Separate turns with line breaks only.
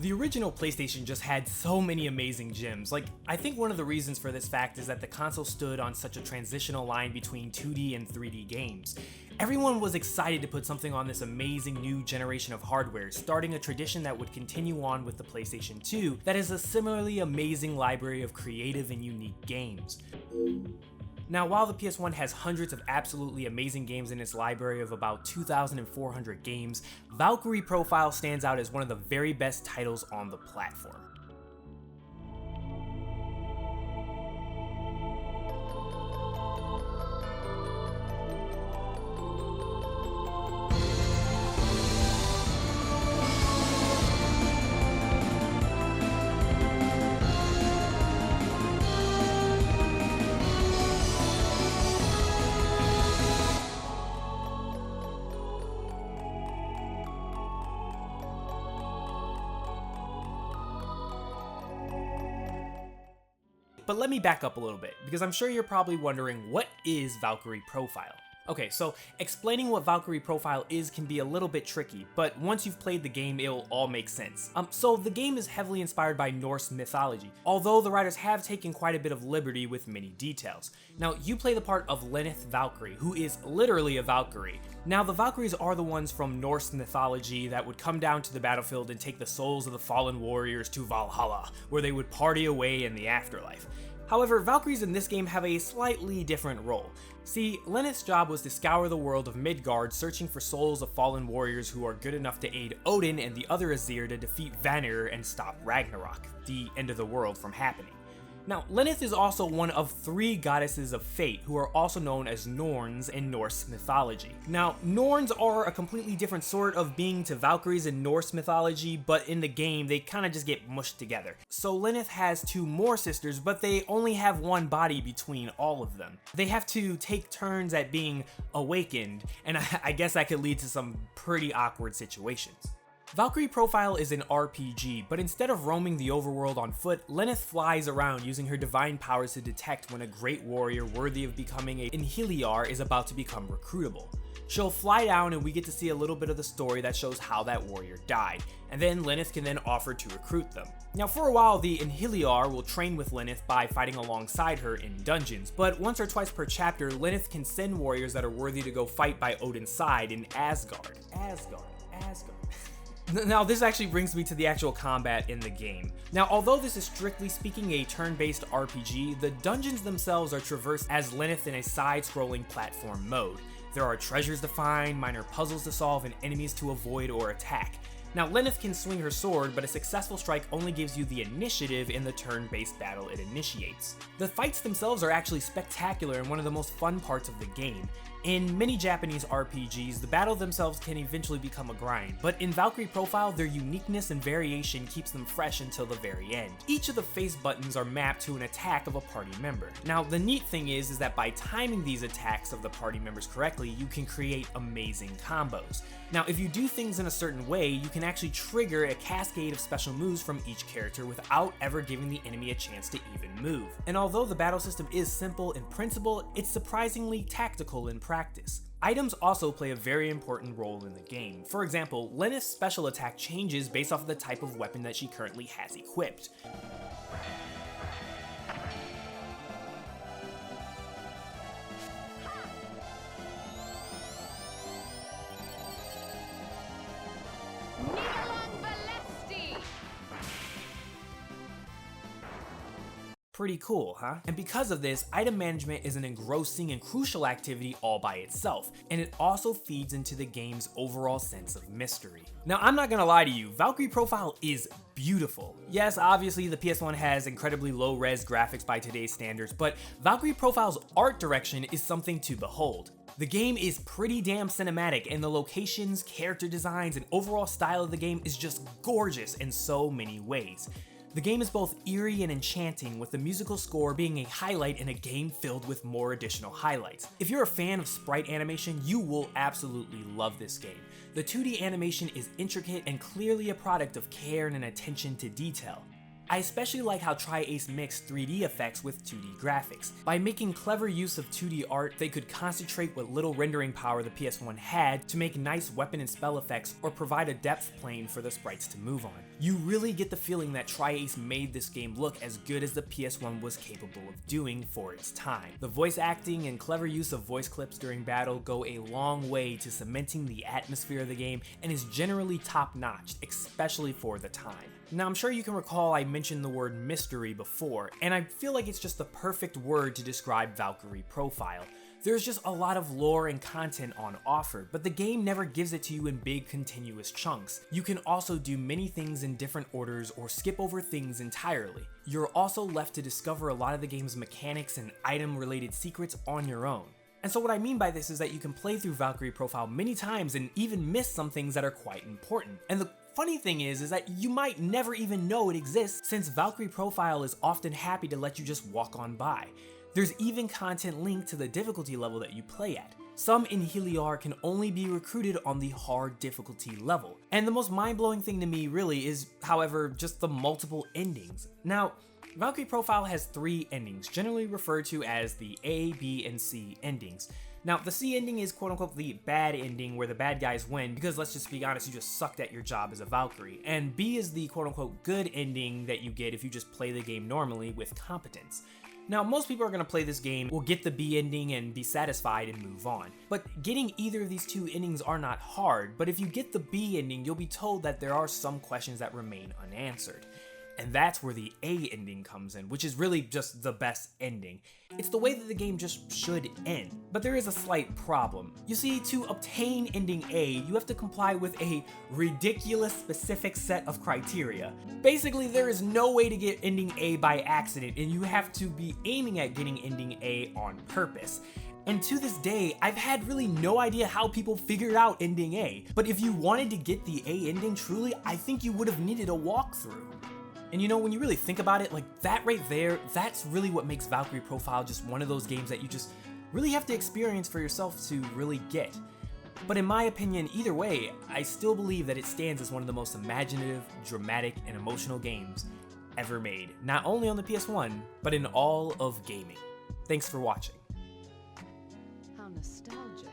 The original PlayStation just had so many amazing gems. Like, I think one of the reasons for this fact is that the console stood on such a transitional line between 2D and 3D games. Everyone was excited to put something on this amazing new generation of hardware, starting a tradition that would continue on with the PlayStation 2 that is a similarly amazing library of creative and unique games. Now, while the PS1 has hundreds of absolutely amazing games in its library of about 2,400 games, Valkyrie Profile stands out as one of the very best titles on the platform. But let me back up a little bit, because I'm sure you're probably wondering, what is Valkyrie Profile? Okay, so explaining what Valkyrie Profile is can be a little bit tricky, but once you've played the game, it'll all make sense. So the game is heavily inspired by Norse mythology, although the writers have taken quite a bit of liberty with many details. Now, you play the part of Lenneth Valkyrie, who is literally a Valkyrie. Now, the Valkyries are the ones from Norse mythology that would come down to the battlefield and take the souls of the fallen warriors to Valhalla, where they would party away in the afterlife. However, Valkyries in this game have a slightly different role. See, Lenneth's job was to scour the world of Midgard, searching for souls of fallen warriors who are good enough to aid Odin and the other Aesir to defeat Vanir and stop Ragnarok, the end of the world, from happening. Now, Lenneth is also one of 3 goddesses of fate, who are also known as Norns in Norse mythology. Now, Norns are a completely different sort of being to Valkyries in Norse mythology, but in the game, they kind of just get mushed together. So Lenneth has 2 more sisters, but they only have 1 body between all of them. They have to take turns at being awakened, and I guess that could lead to some pretty awkward situations. Valkyrie Profile is an RPG, but instead of roaming the overworld on foot, Lenneth flies around using her divine powers to detect when a great warrior worthy of becoming an Inhiliar is about to become recruitable. She'll fly down and we get to see a little bit of the story that shows how that warrior died, and then Lenneth can then offer to recruit them. Now, for a while, the Inhiliar will train with Lenneth by fighting alongside her in dungeons, but once or twice per chapter, Lenneth can send warriors that are worthy to go fight by Odin's side in Asgard. Now, this actually brings me to the actual combat in the game. Now, although this is strictly speaking a turn-based RPG, the dungeons themselves are traversed as Lenneth in a side-scrolling platform mode. There are treasures to find, minor puzzles to solve, and enemies to avoid or attack. Now, Lenneth can swing her sword, but a successful strike only gives you the initiative in the turn-based battle it initiates. The fights themselves are actually spectacular and one of the most fun parts of the game. In many Japanese RPGs, the battles themselves can eventually become a grind, but in Valkyrie Profile, their uniqueness and variation keeps them fresh until the very end. Each of the face buttons are mapped to an attack of a party member. Now, the neat thing is that by timing these attacks of the party members correctly, you can create amazing combos. Now, if you do things in a certain way, you can actually trigger a cascade of special moves from each character without ever giving the enemy a chance to even move. And although the battle system is simple in principle, it's surprisingly tactical in practice. Items also play a very important role in the game. For example, Lenneth's special attack changes based off of the type of weapon that she currently has equipped. Pretty cool, huh? And because of this, item management is an engrossing and crucial activity all by itself, and it also feeds into the game's overall sense of mystery. Now, I'm not gonna lie to you, Valkyrie Profile is beautiful. Yes, obviously the PS1 has incredibly low-res graphics by today's standards, but Valkyrie Profile's art direction is something to behold. The game is pretty damn cinematic, and the locations, character designs, and overall style of the game is just gorgeous in so many ways. The game is both eerie and enchanting, with the musical score being a highlight in a game filled with more additional highlights. If you're a fan of sprite animation, you will absolutely love this game. The 2D animation is intricate and clearly a product of care and an attention to detail. I especially like how Tri-Ace mixed 3D effects with 2D graphics. By making clever use of 2D art, they could concentrate what little rendering power the PS1 had to make nice weapon and spell effects or provide a depth plane for the sprites to move on. You really get the feeling that Tri-Ace made this game look as good as the PS1 was capable of doing for its time. The voice acting and clever use of voice clips during battle go a long way to cementing the atmosphere of the game and is generally top-notch, especially for the time. Now, I'm sure you can recall I mentioned the word mystery before, and I feel like it's just the perfect word to describe Valkyrie Profile. There's just a lot of lore and content on offer, but the game never gives it to you in big continuous chunks. You can also do many things in different orders or skip over things entirely. You're also left to discover a lot of the game's mechanics and item-related secrets on your own. And so what I mean by this is that you can play through Valkyrie Profile many times and even miss some things that are quite important. And the funny thing is that you might never even know it exists, since Valkyrie Profile is often happy to let you just walk on by. There's even content linked to the difficulty level that you play at. Some in Heliar can only be recruited on the hard difficulty level. And the most mind-blowing thing to me really is, however, just the multiple endings. Now, Valkyrie Profile has 3 endings, generally referred to as the A, B, and C endings. Now, the C ending is quote-unquote the bad ending where the bad guys win because, let's just be honest, you just sucked at your job as a Valkyrie. And B is the quote-unquote good ending that you get if you just play the game normally with competence. Now, most people are going to play this game, will get the B ending and be satisfied and move on. But getting either of these 2 endings are not hard, but if you get the B ending, you'll be told that there are some questions that remain unanswered. And that's where the A ending comes in, which is really just the best ending. It's the way that the game just should end. But there is a slight problem. You see, to obtain ending A, you have to comply with a ridiculous specific set of criteria. Basically, there is no way to get ending A by accident, and you have to be aiming at getting ending A on purpose. And to this day, I've had really no idea how people figured out ending A. But if you wanted to get the A ending truly, I think you would have needed a walkthrough. And you know, when you really think about it, like that right there, that's really what makes Valkyrie Profile just one of those games that you just really have to experience for yourself to really get. But in my opinion, either way, I still believe that it stands as one of the most imaginative, dramatic, and emotional games ever made, not only on the PS1, but in all of gaming. Thanks for watching.
How nostalgic.